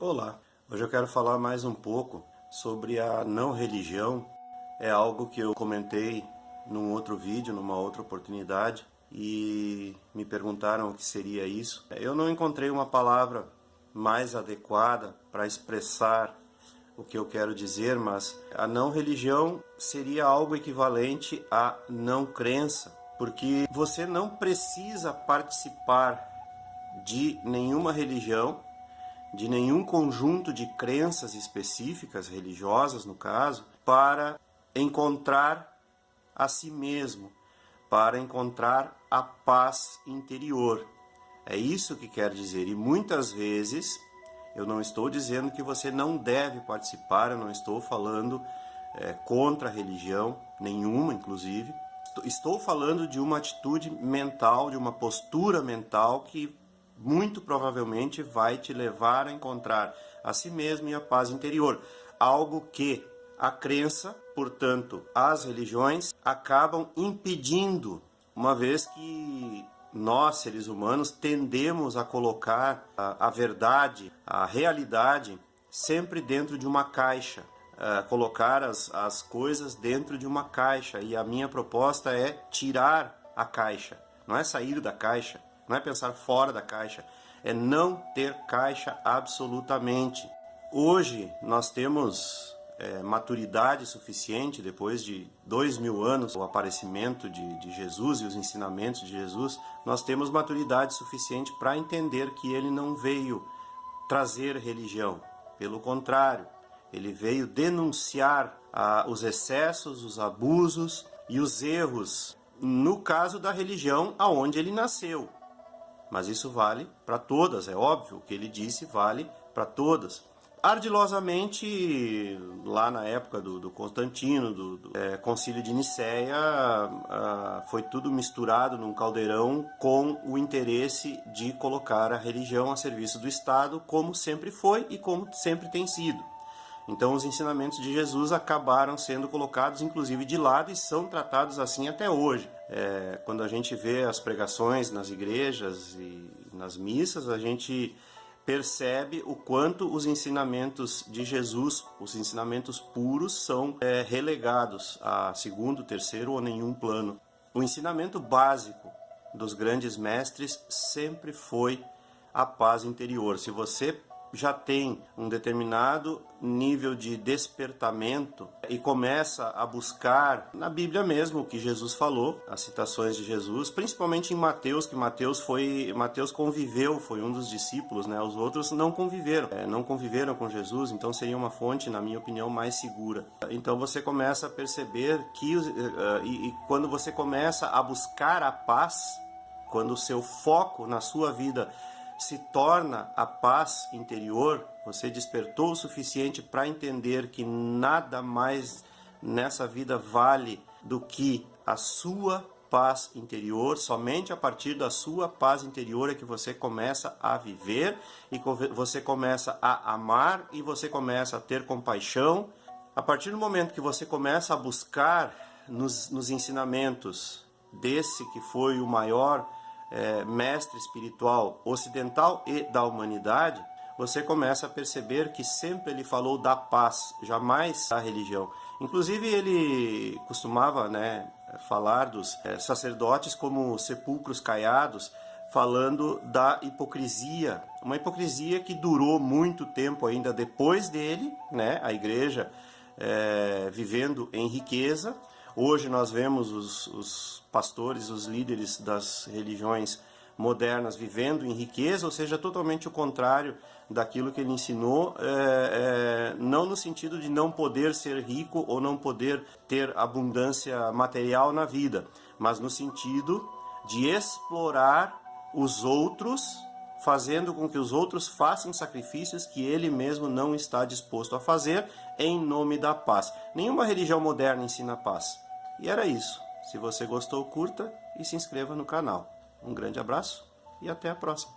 Olá, hoje eu quero falar mais um pouco sobre a não religião. É algo que eu comentei num outro vídeo, numa outra oportunidade, e me perguntaram o que seria isso. Eu não encontrei uma palavra mais adequada para expressar o que eu quero dizer, mas a não religião seria algo equivalente à não crença, porque você não precisa participar de nenhuma religião, de nenhum conjunto de crenças específicas, religiosas no caso, para encontrar a si mesmo, para encontrar a paz interior. É isso que quer dizer. E muitas vezes, eu não estou dizendo que você não deve participar, eu não estou falando contra a religião, nenhuma inclusive. Estou falando de uma atitude mental, de uma postura mental que muito provavelmente vai te levar a encontrar a si mesmo e a paz interior. Algo que a crença, portanto, as religiões, acabam impedindo, uma vez que nós, seres humanos, tendemos a colocar a verdade, a realidade, sempre dentro de uma caixa. Colocar as coisas dentro de uma caixa. E a minha proposta é tirar a caixa. Não é sair da caixa, não é pensar fora da caixa, é não ter caixa absolutamente. Hoje nós temos maturidade suficiente, depois de 2000 anos, o aparecimento de Jesus e os ensinamentos de Jesus, nós temos maturidade suficiente para entender que ele não veio trazer religião. Pelo contrário, ele veio denunciar os excessos, os abusos e os erros, no caso da religião aonde ele nasceu. Mas isso vale para todas, é óbvio, o que ele disse vale para todas. Ardilosamente, lá na época do Constantino, do Concílio de Nicéia, foi tudo misturado num caldeirão com o interesse de colocar a religião a serviço do Estado, como sempre foi e como sempre tem sido. Então os ensinamentos de Jesus acabaram sendo colocados inclusive de lado e são tratados assim até hoje. Quando a gente vê as pregações nas igrejas e nas missas, a gente percebe o quanto os ensinamentos de Jesus, os ensinamentos puros, são relegados a segundo, terceiro ou nenhum plano. O ensinamento básico dos grandes mestres sempre foi a paz interior. Se você já tem um determinado nível de despertamento e começa a buscar na Bíblia mesmo o que Jesus falou, as citações de Jesus, principalmente em Mateus, que Mateus conviveu, foi um dos discípulos, né? Os outros não conviveram com Jesus, então seria uma fonte, na minha opinião, mais segura. Então você começa a perceber que e quando você começa a buscar a paz, quando o seu foco na sua vida se torna a paz interior, você despertou o suficiente para entender que nada mais nessa vida vale do que a sua paz interior. Somente a partir da sua paz interior é que você começa a viver, e você começa a amar, e você começa a ter compaixão. A partir do momento que você começa a buscar nos ensinamentos desse que foi o maior mestre espiritual ocidental e da humanidade, você começa a perceber que sempre ele falou da paz, jamais da religião. Inclusive ele costumava falar dos sacerdotes como sepulcros caiados, falando da hipocrisia, uma hipocrisia que durou muito tempo ainda depois dele, né? A igreja vivendo em riqueza. Hoje nós vemos os pastores, os líderes das religiões modernas vivendo em riqueza, ou seja, totalmente o contrário daquilo que ele ensinou, não no sentido de não poder ser rico ou não poder ter abundância material na vida, mas no sentido de explorar os outros, fazendo com que os outros façam sacrifícios que ele mesmo não está disposto a fazer em nome da paz. Nenhuma religião moderna ensina paz. E era isso. Se você gostou, curta e se inscreva no canal. Um grande abraço e até a próxima.